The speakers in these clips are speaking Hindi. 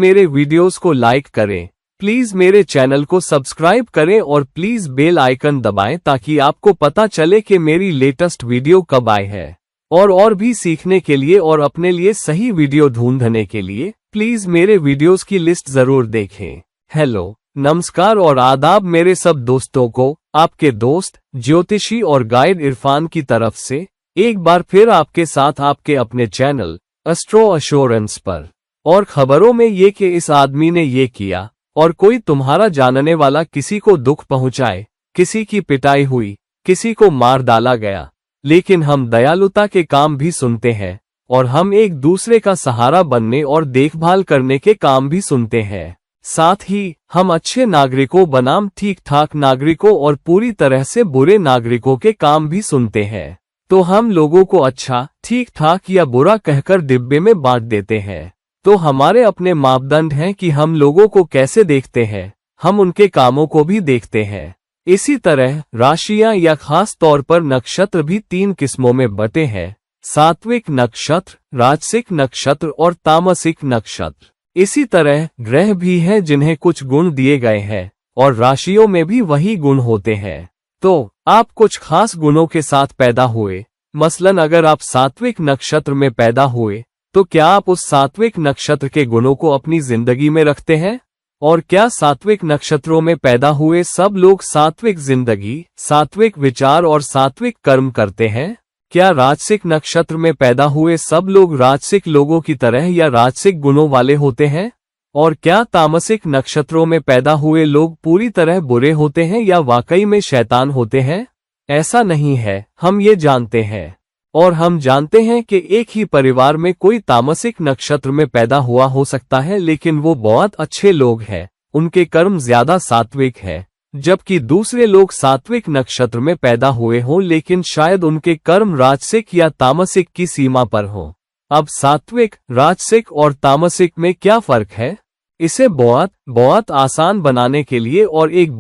मेरे वीडियोस को लाइक करें, प्लीज मेरे चैनल को सब्सक्राइब करें और प्लीज बेल आइकन दबाएं ताकि आपको पता चले कि मेरी लेटेस्ट वीडियो कब आई है। और भी सीखने के लिए और अपने लिए सही वीडियो ढूंढने के लिए प्लीज मेरे वीडियोस की लिस्ट जरूर देखें। हेलो, नमस्कार और आदाब मेरे सब दोस्तों को। आपके दोस्त ज्योतिषी और गाइड इरफान की तरफ से एक बार फिर आपके साथ आपके अपने चैनल एस्ट्रो एश्योरेंस पर। और खबरों में ये कि इस आदमी ने ये किया और कोई तुम्हारा जानने वाला किसी को दुख पहुंचाए, किसी की पिटाई हुई, किसी को मार डाला गया। लेकिन हम दयालुता के काम भी सुनते हैं और हम एक दूसरे का सहारा बनने और देखभाल करने के काम भी सुनते हैं। साथ ही हम अच्छे नागरिकों बनाम ठीक ठाक नागरिकों और पूरी तरह से बुरे नागरिकों के काम भी सुनते हैं। तो हम लोगों को अच्छा, ठीक ठाक या बुरा कहकर डिब्बे में बांट देते हैं। तो हमारे अपने मापदंड हैं कि हम लोगों को कैसे देखते हैं, हम उनके कामों को भी देखते हैं। इसी तरह राशियां या खास तौर पर नक्षत्र भी 3 किस्मों में बटे हैं: सात्विक नक्षत्र, राजसिक नक्षत्र और तामसिक नक्षत्र। इसी तरह ग्रह भी हैं जिन्हें कुछ गुण दिए गए हैं और राशियों में भी वही गुण होते हैं। तो आप कुछ खास गुणों के साथ पैदा हुए। मसलन अगर आप सात्विक नक्षत्र में पैदा हुए तो क्या आप उस सात्विक नक्षत्र के गुणों को अपनी जिंदगी में रखते हैं? और क्या सात्विक नक्षत्रों में पैदा हुए सब लोग सात्विक जिंदगी, सात्विक विचार और सात्विक कर्म करते हैं? क्या राजसिक नक्षत्र में पैदा हुए सब लोग राजसिक लोगों की तरह या राजसिक गुणों वाले होते हैं? और क्या तामसिक नक्षत्रों में पैदा हुए लोग पूरी तरह बुरे होते हैं या वाकई में शैतान होते हैं? ऐसा नहीं है, हम ये जानते हैं। और हम जानते हैं कि एक ही परिवार में कोई तामसिक नक्षत्र में पैदा हुआ हो सकता है लेकिन वो बहुत अच्छे लोग हैं, उनके कर्म ज्यादा सात्विक है, जबकि दूसरे लोग सात्विक नक्षत्र में पैदा हुए हों लेकिन शायद उनके कर्म राजसिक या तामसिक की सीमा पर हों। अब सात्विक, राजसिक और तामसिक में क्या फर्क है? इसे बहुत आसान बनाने के लिए और एक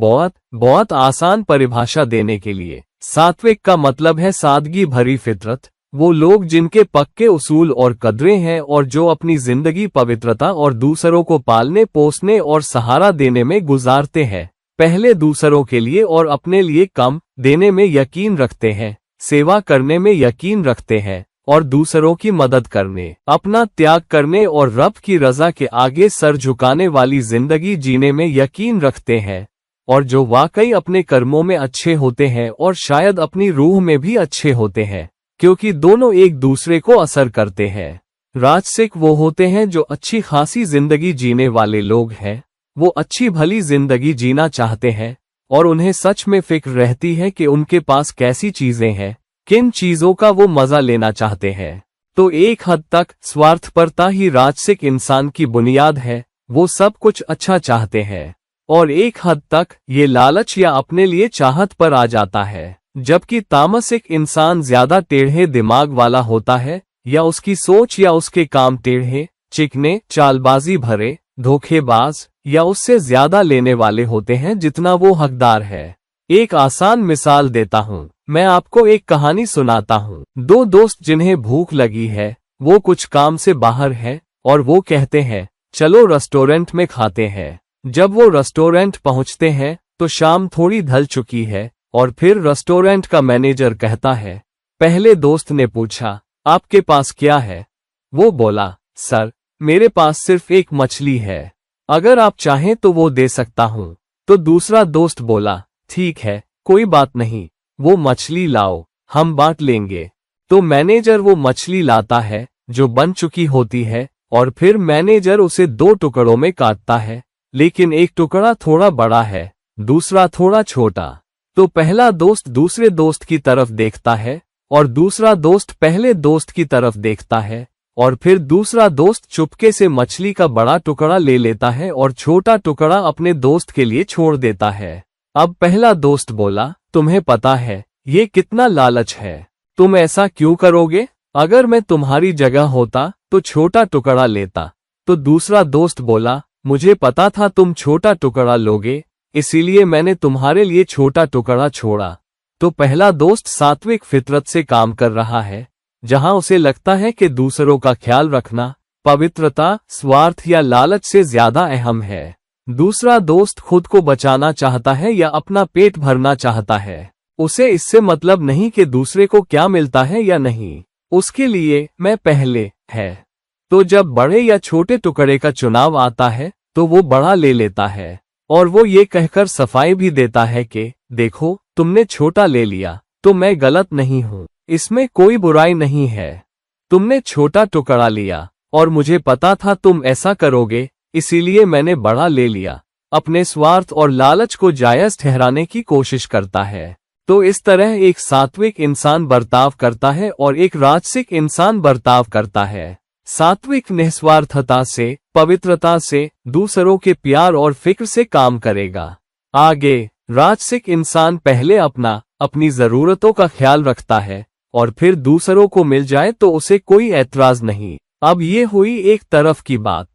बहुत आसान परिभाषा देने के लिए, सात्विक का मतलब है सादगी भरी फितरत, वो लोग जिनके पक्के उसूल और कदरें हैं और जो अपनी जिंदगी पवित्रता और दूसरों को पालने पोसने और सहारा देने में गुजारते हैं। पहले दूसरों के लिए और अपने लिए कम देने में यकीन रखते हैं, सेवा करने में यकीन रखते हैं और दूसरों की मदद करने, अपना त्याग करने और रब की रजा के आगे सर झुकाने वाली जिंदगी जीने में यकीन रखते हैं। और जो वाकई अपने कर्मों में अच्छे होते हैं और शायद अपनी रूह में भी अच्छे होते हैं, क्योंकि दोनों एक दूसरे को असर करते हैं। राजसिक वो होते हैं जो अच्छी खासी जिंदगी जीने वाले लोग हैं, वो अच्छी भली जिंदगी जीना चाहते हैं और उन्हें सच में फिक्र रहती है कि उनके पास कैसी चीजें हैं, किन चीजों का वो मजा लेना चाहते हैं। तो एक हद तक स्वार्थपरता ही राजसिक इंसान की बुनियाद है, वो सब कुछ अच्छा चाहते हैं। और एक हद तक ये लालच या अपने लिए चाहत पर आ जाता है, जबकि तामसिक इंसान ज्यादा टेढ़े दिमाग वाला होता है या उसकी सोच या उसके काम टेढ़े, चिकने, चालबाजी भरे, धोखेबाज या उससे ज्यादा लेने वाले होते हैं जितना वो हकदार है। एक आसान मिसाल देता हूँ, मैं आपको एक कहानी सुनाता हूँ। 2 दोस्त जिन्हें भूख लगी है, वो कुछ काम से बाहर है और वो कहते हैं चलो रेस्टोरेंट में खाते हैं। जब वो रेस्टोरेंट पहुंचते हैं तो शाम थोड़ी ढल चुकी है और फिर रेस्टोरेंट का मैनेजर कहता है, पहले दोस्त ने पूछा आपके पास क्या है? वो बोला, सर मेरे पास सिर्फ एक मछली है, अगर आप चाहें तो वो दे सकता हूँ। तो दूसरा दोस्त बोला, ठीक है, कोई बात नहीं, वो मछली लाओ, हम बांट लेंगे। तो मैनेजर वो मछली लाता है जो बन चुकी होती है और फिर मैनेजर उसे 2 टुकड़ों में काटता है, लेकिन एक टुकड़ा थोड़ा बड़ा है, दूसरा थोड़ा छोटा। तो पहला दोस्त दूसरे दोस्त की तरफ देखता है और दूसरा दोस्त पहले दोस्त की तरफ देखता है और फिर दूसरा दोस्त चुपके से मछली का बड़ा टुकड़ा ले लेता है और छोटा टुकड़ा अपने दोस्त के लिए छोड़ देता है। अब पहला दोस्त बोला, तुम्हें पता है ये कितना लालच है, तुम ऐसा क्यों करोगे? अगर मैं तुम्हारी जगह होता तो छोटा टुकड़ा लेता। तो दूसरा दोस्त बोला, मुझे पता था तुम छोटा टुकड़ा लोगे, इसीलिए मैंने तुम्हारे लिए छोटा टुकड़ा छोड़ा। तो पहला दोस्त सात्विक फितरत से काम कर रहा है, जहां उसे लगता है कि दूसरों का ख्याल रखना, पवित्रता स्वार्थ या लालच से ज्यादा अहम है। दूसरा दोस्त खुद को बचाना चाहता है या अपना पेट भरना चाहता है। उसे इससे मतलब नहीं कि दूसरे को क्या मिलता है या नहीं, उसके लिए मैं पहले है। तो जब बड़े या छोटे टुकड़े का चुनाव आता है तो वो बड़ा ले लेता है और वो ये कहकर सफाई भी देता है कि देखो तुमने छोटा ले लिया तो मैं गलत नहीं हूँ, इसमें कोई बुराई नहीं है। तुमने छोटा टुकड़ा लिया और मुझे पता था तुम ऐसा करोगे, इसीलिए मैंने बड़ा ले लिया। अपने स्वार्थ और लालच को जायज ठहराने की कोशिश करता है। तो इस तरह एक सात्विक इंसान बर्ताव करता है और एक राजसिक इंसान बर्ताव करता है। सात्विक निस्वार्थता से, पवित्रता से, दूसरों के प्यार और फिक्र से काम करेगा। आगे राजसिक इंसान पहले अपनी जरूरतों का ख्याल रखता है और फिर दूसरों को मिल जाए तो उसे कोई ऐतराज नहीं। अब ये हुई एक तरफ की बात।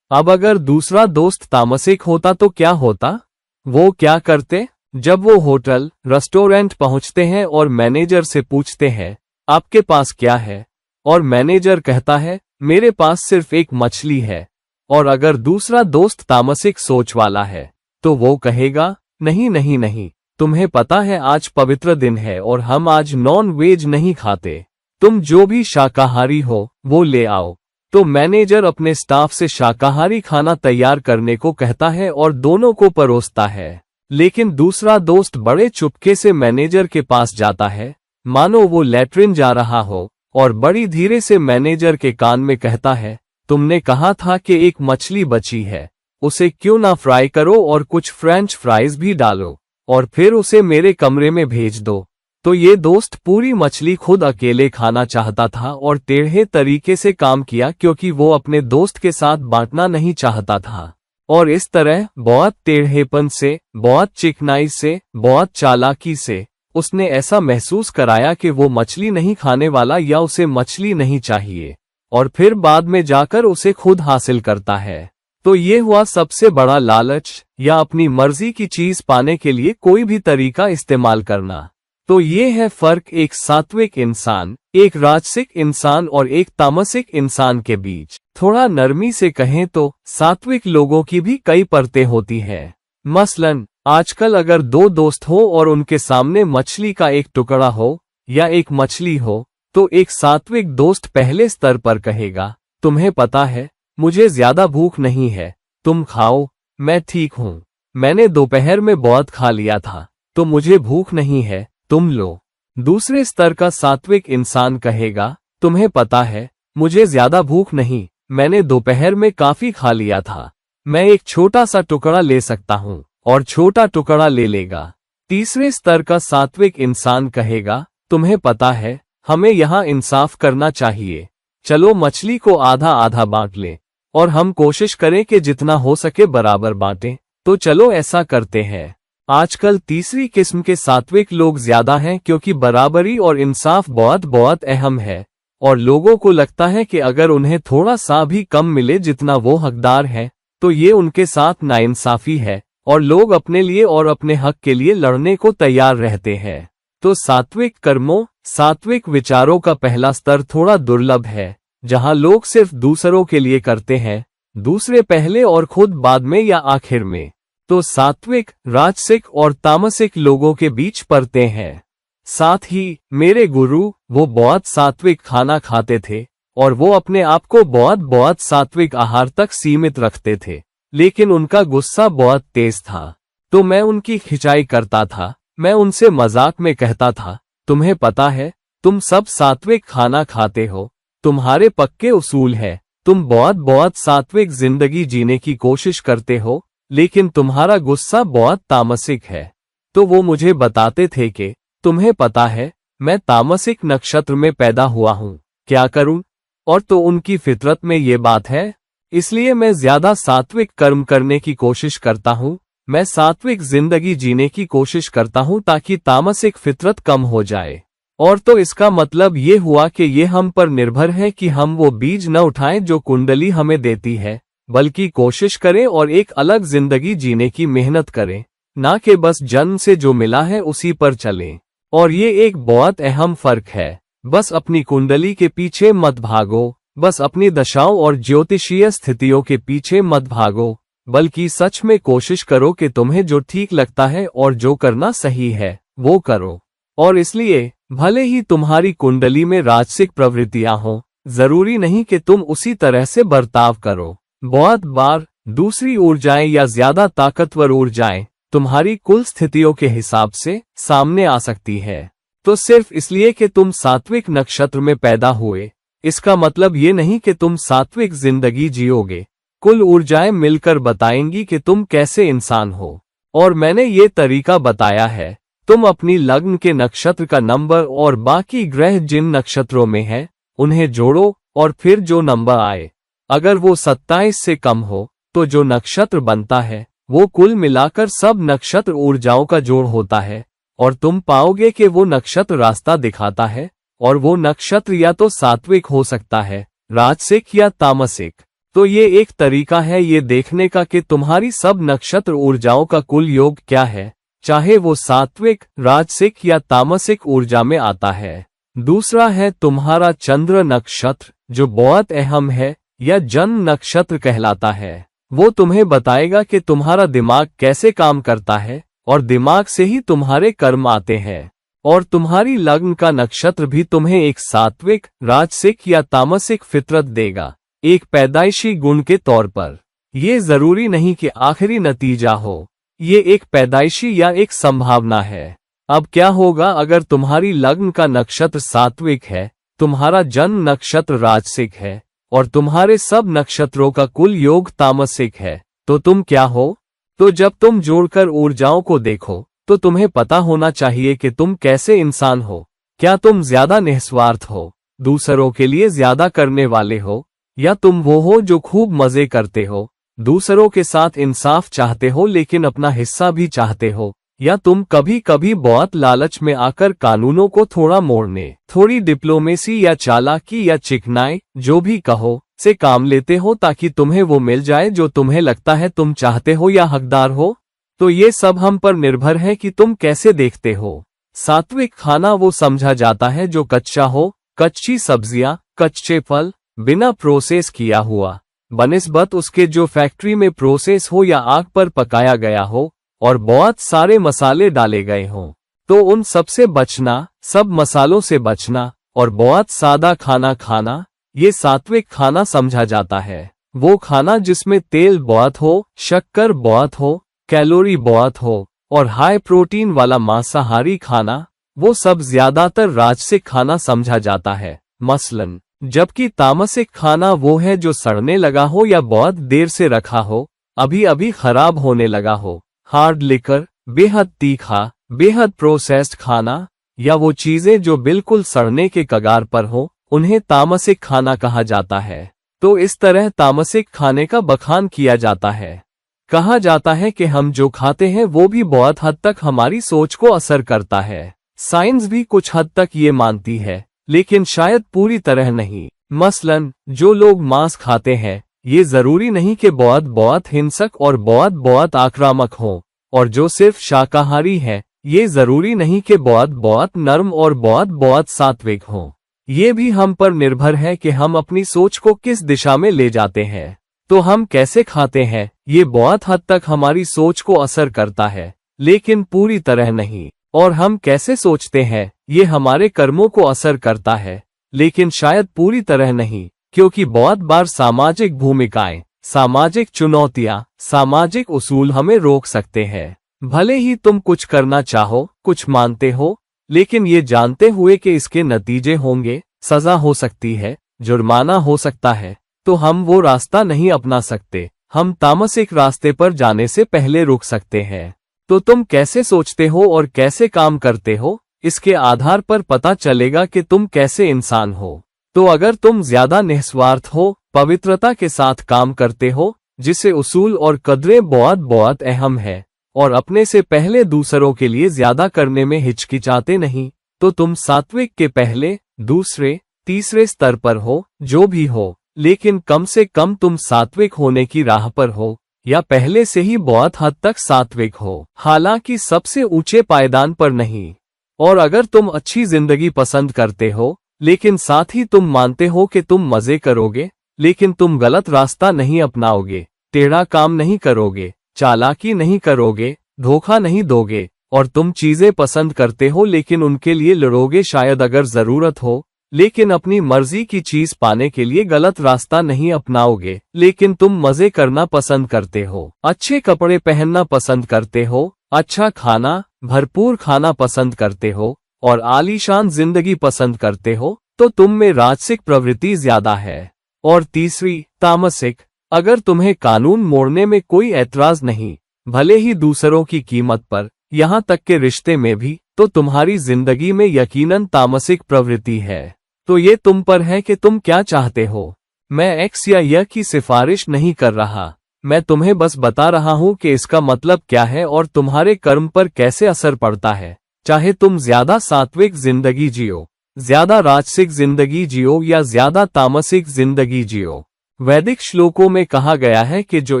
अब अगर दूसरा दोस्त तामसिक होता तो क्या होता? वो क्या करते? जब वो होटल रेस्टोरेंट पहुंचते हैं और मैनेजर से पूछते हैं आपके पास क्या है, और मैनेजर कहता है मेरे पास सिर्फ एक मछली है, और अगर दूसरा दोस्त तामसिक सोच वाला है तो वो कहेगा नहीं नहीं नहीं, तुम्हें पता है आज पवित्र दिन है और हम आज नॉन वेज नहीं खाते, तुम जो भी शाकाहारी हो वो ले आओ। तो मैनेजर अपने स्टाफ से शाकाहारी खाना तैयार करने को कहता है और दोनों को परोसता है। लेकिन दूसरा दोस्त बड़े चुपके से मैनेजर के पास जाता है, मानो वो लैट्रिन जा रहा हो, और बड़ी धीरे से मैनेजर के कान में कहता है तुमने कहा था कि एक मछली बची है, उसे क्यों ना फ्राई करो और कुछ फ्रेंच फ्राइज भी डालो और फिर उसे मेरे कमरे में भेज दो। तो ये दोस्त पूरी मछली खुद अकेले खाना चाहता था और टेढ़े तरीके से काम किया क्योंकि वो अपने दोस्त के साथ बांटना नहीं चाहता था। और इस तरह बहुत टेढ़ेपन से, बहुत चिकनाई से, बहुत चालाकी से उसने ऐसा महसूस कराया कि वो मछली नहीं खाने वाला या उसे मछली नहीं चाहिए, और फिर बाद में जाकर उसे खुद हासिल करता है। तो ये हुआ सबसे बड़ा लालच, या अपनी मर्जी की चीज पाने के लिए कोई भी तरीका इस्तेमाल करना। तो ये है फर्क एक सात्विक इंसान, एक राजसिक इंसान और एक तामसिक इंसान के बीच। थोड़ा नरमी से कहें तो सात्विक लोगों की भी कई परतें होती हैं। मसलन आजकल अगर दो दोस्त हो और उनके सामने मछली का एक टुकड़ा हो या एक मछली हो, तो एक सात्विक दोस्त पहले स्तर पर कहेगा तुम्हें पता है मुझे ज्यादा भूख नहीं है, तुम खाओ, मैं ठीक हूँ, मैंने दोपहर में बहुत खा लिया था तो मुझे भूख नहीं है, तुम लो। दूसरे स्तर का सात्विक इंसान कहेगा तुम्हें पता है मुझे ज्यादा भूख नहीं, मैंने दोपहर में काफी खा लिया था, मैं एक छोटा सा टुकड़ा ले सकता हूँ, और छोटा टुकड़ा ले लेगा। तीसरे स्तर का सात्विक इंसान कहेगा तुम्हें पता है हमें यहाँ इंसाफ करना चाहिए, चलो मछली को आधा आधा बांट लें और हम कोशिश करें कि जितना हो सके बराबर बांटें, तो चलो ऐसा करते हैं। आजकल तीसरी किस्म के सात्विक लोग ज्यादा हैं क्योंकि बराबरी और इंसाफ बहुत बहुत अहम है, और लोगों को लगता है कि अगर उन्हें थोड़ा सा भी कम मिले जितना वो हकदार है तो ये उनके साथ नाइंसाफी है, और लोग अपने लिए और अपने हक के लिए लड़ने को तैयार रहते हैं। तो सात्विक कर्मों, सात्विक विचारों का पहला स्तर थोड़ा दुर्लभ है, जहां लोग सिर्फ दूसरों के लिए करते हैं, दूसरे पहले और खुद बाद में या आखिर में। तो सात्विक, राजसिक और तामसिक लोगों के बीच परतें हैं। साथ ही मेरे गुरु, वो बहुत सात्विक खाना खाते थे और वो अपने आप को बहुत बहुत सात्विक आहार तक सीमित रखते थे, लेकिन उनका गुस्सा बहुत तेज था। तो मैं उनकी खिंचाई करता था, मैं उनसे मजाक में कहता था तुम्हें पता है तुम सब सात्विक खाना खाते हो, तुम्हारे पक्के उसूल है, तुम बहुत बहुत सात्विक जिंदगी जीने की कोशिश करते हो, लेकिन तुम्हारा गुस्सा बहुत तामसिक है। तो वो मुझे बताते थे कि तुम्हें पता है मैं तामसिक नक्षत्र में पैदा हुआ हूँ, क्या करूँ? और तो उनकी फितरत में ये बात है, इसलिए मैं ज्यादा सात्विक कर्म करने की कोशिश करता हूँ, मैं सात्विक जिंदगी जीने की कोशिश करता हूँ ताकि तामसिक फितरत कम हो जाए। और तो इसका मतलब ये हुआ कि ये हम पर निर्भर है कि हम वो बीज न उठाएं जो कुंडली हमें देती है, बल्कि कोशिश करें और एक अलग जिंदगी जीने की मेहनत करें, ना कि बस जन्म से जो मिला है उसी पर चलें। और ये एक बहुत अहम फर्क है, बस अपनी कुंडली के पीछे मत भागो, बस अपनी दशाओं और ज्योतिषीय स्थितियों के पीछे मत भागो, बल्कि सच में कोशिश करो कि तुम्हें जो ठीक लगता है और जो करना सही है वो करो। और इसलिए भले ही तुम्हारी कुंडली में राजसिक प्रवृत्तियां हों, जरूरी नहीं कि तुम उसी तरह से बर्ताव करो। बहुत बार दूसरी ऊर्जाएं या ज्यादा ताकतवर ऊर्जाएं तुम्हारी कुल स्थितियों के हिसाब से सामने आ सकती है। तो सिर्फ इसलिए कि तुम सात्विक नक्षत्र में पैदा हुए, इसका मतलब ये नहीं कि तुम सात्विक जिंदगी जियोगे। कुल ऊर्जाएं मिलकर बताएंगी कि तुम कैसे इंसान हो। और मैंने ये तरीका बताया है। तुम अपनी लग्न के नक्षत्र का नंबर और बाकी ग्रह जिन नक्षत्रों में हैं, उन्हें जोड़ो और फिर जो नंबर आए, अगर वो 27 से कम हो, तो जो नक्षत्र बनता है वो कुल मिलाकर सब नक्षत्र ऊर्जाओं का जोड़ होता है। और तुम पाओगे कि वो नक्षत्र रास्ता दिखाता है, और वो नक्षत्र या तो सात्विक हो सकता है, राजसिक या तामसिक। तो ये एक तरीका है ये देखने का कि तुम्हारी सब नक्षत्र ऊर्जाओं का कुल योग क्या है, चाहे वो सात्विक, राजसिक या तामसिक ऊर्जा में आता है। दूसरा है तुम्हारा चंद्र नक्षत्र, जो बहुत अहम है या जन्म नक्षत्र कहलाता है। वो तुम्हें बताएगा कि तुम्हारा दिमाग कैसे काम करता है, और दिमाग से ही तुम्हारे कर्म आते हैं। और तुम्हारी लग्न का नक्षत्र भी तुम्हें एक सात्विक, राजसिक या तामसिक फितरत देगा, एक पैदाइशी गुण के तौर पर। ये जरूरी नहीं कि आखिरी नतीजा हो, ये एक पैदाइशी या एक संभावना है। अब क्या होगा अगर तुम्हारी लग्न का नक्षत्र सात्विक है, तुम्हारा जन्म नक्षत्र राजसिक है और तुम्हारे सब नक्षत्रों का कुल योग तामसिक है, तो तुम क्या हो? तो जब तुम जोड़कर ऊर्जाओं को देखो तो तुम्हें पता होना चाहिए कि तुम कैसे इंसान हो। क्या तुम ज्यादा निस्वार्थ हो, दूसरों के लिए ज्यादा करने वाले हो, या तुम वो हो जो खूब मजे करते हो, दूसरों के साथ इंसाफ चाहते हो लेकिन अपना हिस्सा भी चाहते हो, या तुम कभी कभी बहुत लालच में आकर कानूनों को थोड़ा मोड़ने, थोड़ी डिप्लोमेसी या चालाकी या चिकनाई, जो भी कहो, से काम लेते हो ताकि तुम्हें वो मिल जाए जो तुम्हें लगता है तुम चाहते हो या हकदार हो। तो ये सब हम पर निर्भर है कि तुम कैसे देखते हो। सात्विक खाना वो समझा जाता है जो कच्चा हो, कच्ची सब्जियां, कच्चे फल, बिना प्रोसेस किया हुआ, बनिस्बत उसके जो फैक्ट्री में प्रोसेस हो या आग पर पकाया गया हो और बहुत सारे मसाले डाले गए हों। तो उन सब से बचना, सब मसालों से बचना और बहुत सादा खाना खाना, ये सात्विक खाना समझा जाता है। वो खाना जिसमें तेल बहुत हो, शक्कर बहुत हो, कैलोरी बहुत हो और हाई प्रोटीन वाला मांसाहारी खाना, वो सब ज्यादातर राजसिक खाना समझा जाता है मसलन। जबकि तामसिक खाना वो है जो सड़ने लगा हो या बहुत देर से रखा हो, अभी अभी खराब होने लगा हो। हार्ड लिकर, बेहद तीखा, बेहद प्रोसेस्ड खाना, या वो चीजें जो बिल्कुल सड़ने के कगार पर हो, उन्हें तामसिक खाना कहा जाता है। तो इस तरह तामसिक खाने का बखान किया जाता है। कहा जाता है कि हम जो खाते हैं वो भी बहुत हद तक हमारी सोच को असर करता है। साइंस भी कुछ हद तक ये मानती है, लेकिन शायद पूरी तरह नहीं। मसलन जो लोग मांस खाते हैं, ये जरूरी नहीं कि बहुत बहुत हिंसक और बहुत बहुत आक्रामक हों, और जो सिर्फ शाकाहारी है, ये जरूरी नहीं कि बहुत बहुत नर्म और बहुत बहुत सात्विक हों। ये भी हम पर निर्भर है कि हम अपनी सोच को किस दिशा में ले जाते हैं। तो हम कैसे खाते हैं, ये बहुत हद तक हमारी सोच को असर करता है, लेकिन पूरी तरह नहीं। और हम कैसे सोचते हैं, ये हमारे कर्मों को असर करता है, लेकिन शायद पूरी तरह नहीं, क्योंकि बहुत बार सामाजिक भूमिकाएं, सामाजिक चुनौतियां, सामाजिक उसूल हमें रोक सकते हैं। भले ही तुम कुछ करना चाहो, कुछ मानते हो, लेकिन ये जानते हुए कि इसके नतीजे होंगे, सजा हो सकती है, जुर्माना हो सकता है, तो हम वो रास्ता नहीं अपना सकते। हम तामसिक रास्ते पर जाने से पहले रुक सकते हैं। तो तुम कैसे सोचते हो और कैसे काम करते हो, इसके आधार पर पता चलेगा कि तुम कैसे इंसान हो। तो अगर तुम ज्यादा निस्वार्थ हो, पवित्रता के साथ काम करते हो, जिसे उसूल और कदरें बहुत बहुत अहम है, और अपने से पहले दूसरों के लिए ज्यादा करने में हिचकिचाते नहीं, तो तुम सात्विक के पहले, दूसरे, तीसरे स्तर पर हो, जो भी हो, लेकिन कम से कम तुम सात्विक होने की राह पर हो, या पहले से ही बहुत हद तक सात्विक हो, हालांकि सबसे ऊंचे पायदान पर नहीं। और अगर तुम अच्छी जिंदगी पसंद करते हो, लेकिन साथ ही तुम मानते हो कि तुम मजे करोगे, लेकिन तुम गलत रास्ता नहीं अपनाओगे, टेढ़ा काम नहीं करोगे, चालाकी नहीं करोगे, धोखा नहीं दोगे, और तुम चीजें पसंद करते हो लेकिन उनके लिए लड़ोगे शायद अगर जरूरत हो, लेकिन अपनी मर्जी की चीज पाने के लिए गलत रास्ता नहीं अपनाओगे, लेकिन तुम मजे करना पसंद करते हो, अच्छे कपड़े पहनना पसंद करते हो, अच्छा खाना, भरपूर खाना पसंद करते हो, और आलीशान जिंदगी पसंद करते हो, तो तुम में राजसिक प्रवृत्ति ज्यादा है। और तीसरी, तामसिक। अगर तुम्हें कानून मोड़ने में कोई ऐतराज नहीं, भले ही दूसरों की कीमत पर, यहाँ तक के रिश्ते में भी, तो तुम्हारी जिंदगी में यकीनन तामसिक प्रवृत्ति है। तो ये तुम पर है कि तुम क्या चाहते हो। मैं एक्स या यह की सिफारिश नहीं कर रहा, मैं तुम्हें बस बता रहा हूं कि इसका मतलब क्या है और तुम्हारे कर्म पर कैसे असर पड़ता है। चाहे तुम ज्यादा सात्विक जिंदगी जियो, ज्यादा राजसिक जिंदगी जियो या ज्यादा तामसिक जिंदगी जियो, वैदिक श्लोकों में कहा गया है कि जो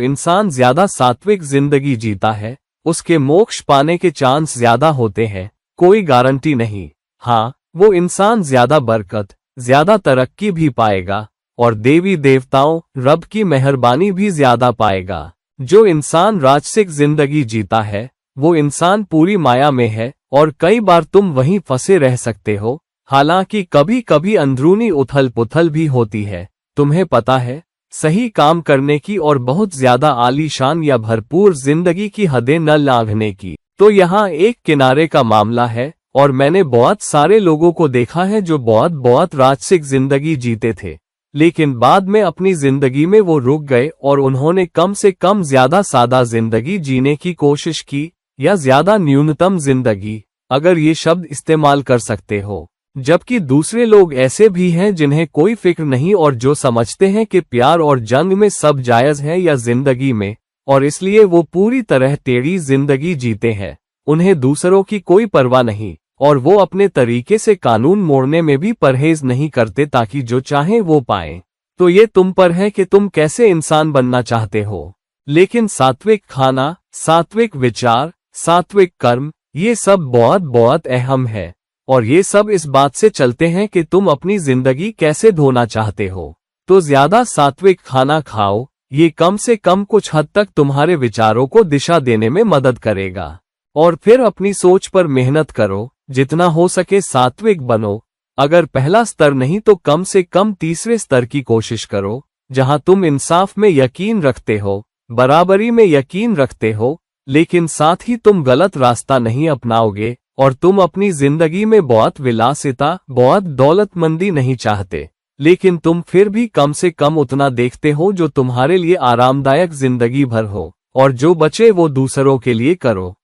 इंसान ज्यादा सात्विक जिंदगी जीता है, उसके मोक्ष पाने के चांस ज्यादा होते हैं। कोई गारंटी नहीं, हाँ, वो इंसान ज्यादा बरकत, ज्यादा तरक्की भी पाएगा, और देवी देवताओं, रब की मेहरबानी भी ज्यादा पाएगा। जो इंसान राजसिक जिंदगी जीता है, वो इंसान पूरी माया में है, और कई बार तुम वहीं फंसे रह सकते हो। हालांकि कभी कभी अंदरूनी उथल पुथल भी होती है। तुम्हें पता है, सही काम करने की और बहुत ज्यादा आलीशान या भरपूर जिंदगी की हदें न लांघने की। तो यहाँ एक किनारे का मामला है, और मैंने बहुत सारे लोगों को देखा है जो बहुत राजसिक जिंदगी जीते थे, लेकिन बाद में अपनी जिंदगी में वो रुक गए और उन्होंने कम से कम ज्यादा सादा जिंदगी जीने की कोशिश की, या ज्यादा न्यूनतम जिंदगी, अगर ये शब्द इस्तेमाल कर सकते हो। जबकि दूसरे लोग ऐसे भी हैं जिन्हें कोई फिक्र नहीं और जो समझते हैं कि प्यार और जंग में सब जायज है या जिंदगी में, और इसलिए वो पूरी तरह टेढ़ी जिंदगी जीते हैं। उन्हें दूसरों की कोई परवाह नहीं, और वो अपने तरीके से कानून मोड़ने में भी परहेज नहीं करते ताकि जो चाहें वो पाएं। तो ये तुम पर है कि तुम कैसे इंसान बनना चाहते हो। लेकिन सात्विक खाना, सात्विक विचार, सात्विक कर्म, ये सब बहुत अहम है, और ये सब इस बात से चलते हैं कि तुम अपनी जिंदगी कैसे धोना चाहते हो। तो ज्यादा सात्विक खाना खाओ, ये कम से कम कुछ हद तक तुम्हारे विचारों को दिशा देने में मदद करेगा। और फिर अपनी सोच पर मेहनत करो, जितना हो सके सात्विक बनो। अगर पहला स्तर नहीं तो कम से कम तीसरे स्तर की कोशिश करो, जहां तुम इंसाफ में यकीन रखते हो, बराबरी में यकीन रखते हो, लेकिन साथ ही तुम गलत रास्ता नहीं अपनाओगे, और तुम अपनी जिंदगी में बहुत विलासिता, बहुत दौलतमंदी नहीं चाहते, लेकिन तुम फिर भी कम से कम उतना देखते हो जो तुम्हारे लिए आरामदायक जिंदगी भर हो, और जो बचे वो दूसरों के लिए करो।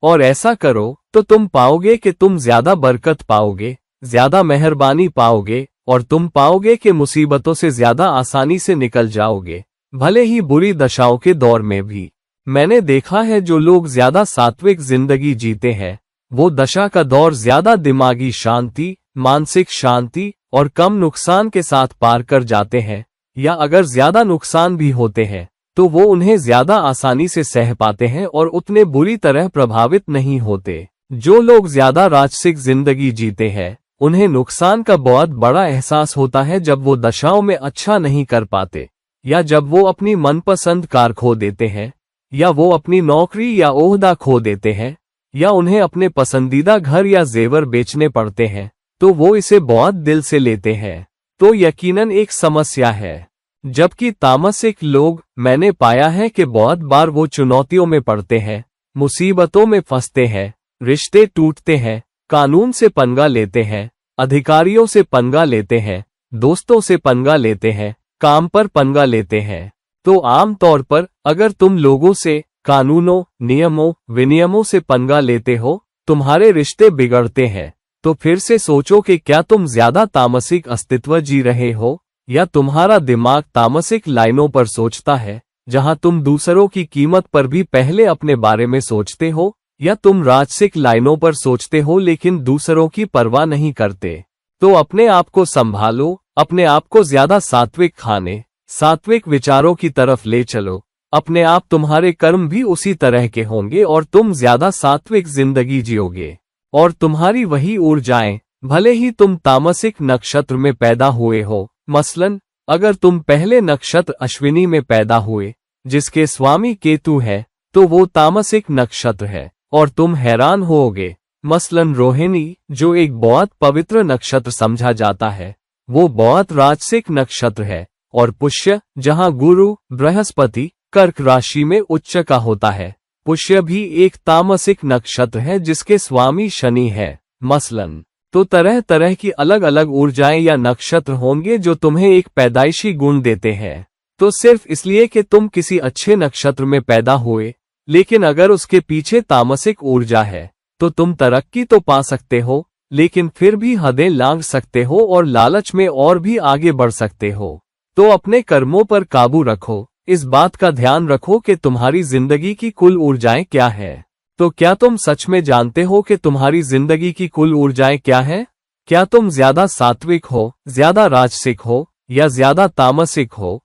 और ऐसा करो तो तुम पाओगे कि तुम ज्यादा बरकत पाओगे, ज्यादा मेहरबानी पाओगे, और तुम पाओगे कि मुसीबतों से ज्यादा आसानी से निकल जाओगे, भले ही बुरी दशाओं के दौर में भी। मैंने देखा है जो लोग ज्यादा सात्विक जिंदगी जीते हैं, वो दशा का दौर ज्यादा दिमागी शांति, मानसिक शांति और कम नुकसान के साथ पार कर जाते हैं, या अगर ज्यादा नुकसान भी होते हैं तो वो उन्हें ज्यादा आसानी से सह पाते हैं और उतने बुरी तरह प्रभावित नहीं होते। जो लोग ज्यादा राजसिक जिंदगी जीते हैं, उन्हें नुकसान का बहुत बड़ा एहसास होता है जब वो दशाओं में अच्छा नहीं कर पाते, या जब वो अपनी मनपसंद कार खो देते हैं, या वो अपनी नौकरी या ओहदा खो देते हैं, या उन्हें अपने पसंदीदा घर या जेवर बेचने पड़ते हैं, तो वो इसे बहुत दिल से लेते हैं। तो यकीनन एक समस्या है। जबकि तामसिक लोग, मैंने पाया है कि बहुत बार वो चुनौतियों में पड़ते हैं, मुसीबतों में फंसते हैं, रिश्ते टूटते हैं, कानून से पंगा लेते हैं, अधिकारियों से पंगा लेते हैं, दोस्तों से पंगा लेते हैं, काम पर पंगा लेते हैं। तो आम तौर पर अगर तुम लोगों से, कानूनों, नियमों, विनियमों से पंगा लेते हो, तुम्हारे रिश्ते बिगड़ते हैं। तो फिर से सोचो कि क्या तुम ज्यादा तामसिक अस्तित्व जी रहे हो, या तुम्हारा दिमाग तामसिक लाइनों पर सोचता है, जहां तुम दूसरों की कीमत पर भी पहले अपने बारे में सोचते हो, या तुम राजसिक लाइनों पर सोचते हो लेकिन दूसरों की परवाह नहीं करते। तो अपने आप को संभालो, अपने आप को ज्यादा सात्विक खाने, सात्विक विचारों की तरफ ले चलो। अपने आप तुम्हारे कर्म भी उसी तरह के होंगे और तुम ज्यादा सात्विक जिंदगी जियोगे, और तुम्हारी वही ऊर्जाएं, भले ही तुम तामसिक नक्षत्र में पैदा हुए हो, मसलन अगर तुम पहले नक्षत्र अश्विनी में पैदा हुए जिसके स्वामी केतु है तो वो तामसिक नक्षत्र है और तुम हैरान होोगे। मसलन रोहिणी जो एक बहुत पवित्र नक्षत्र समझा जाता है वो बहुत राजसिक नक्षत्र है, और पुष्य जहां गुरु बृहस्पति कर्क राशि में उच्च का होता है, पुष्य भी एक तामसिक नक्षत्र है जिसके स्वामी शनि है। मसलन तो तरह तरह की अलग अलग ऊर्जाएं या नक्षत्र होंगे जो तुम्हें एक पैदाइशी गुण देते हैं। तो सिर्फ इसलिए कि तुम किसी अच्छे नक्षत्र में पैदा हुए, लेकिन अगर उसके पीछे तामसिक ऊर्जा है तो तुम तरक्की तो पा सकते हो, लेकिन फिर भी हदें लांघ सकते हो और लालच में और भी आगे बढ़ सकते हो। तो अपने कर्मों पर काबू रखो। इस बात का ध्यान रखो कि तुम्हारी जिंदगी की कुल ऊर्जाएं क्या है। तो क्या तुम सच में जानते हो कि तुम्हारी जिंदगी की कुल ऊर्जाएं क्या है? क्या तुम ज्यादा सात्विक हो, ज्यादा राजसिक हो या ज्यादा तामसिक हो?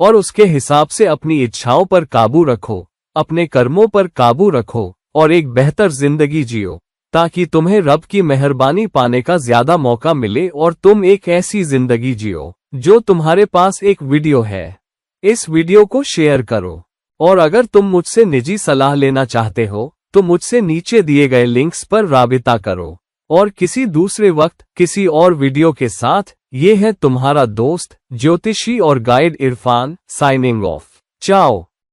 और उसके हिसाब से अपनी इच्छाओं पर काबू रखो, अपने कर्मों पर काबू रखो और एक बेहतर जिंदगी जियो, ताकि तुम्हें रब की मेहरबानी पाने का ज्यादा मौका मिले और तुम एक ऐसी जिंदगी जियो जो तुम्हारे पास एक वीडियो है। इस वीडियो को शेयर करो, और अगर तुम मुझसे निजी सलाह लेना चाहते हो तो मुझसे नीचे दिए गए लिंक्स पर राबिता करो। और किसी दूसरे वक्त किसी और वीडियो के साथ, ये है तुम्हारा दोस्त ज्योतिषी और गाइड इरफान, साइनिंग ऑफ। चाओ।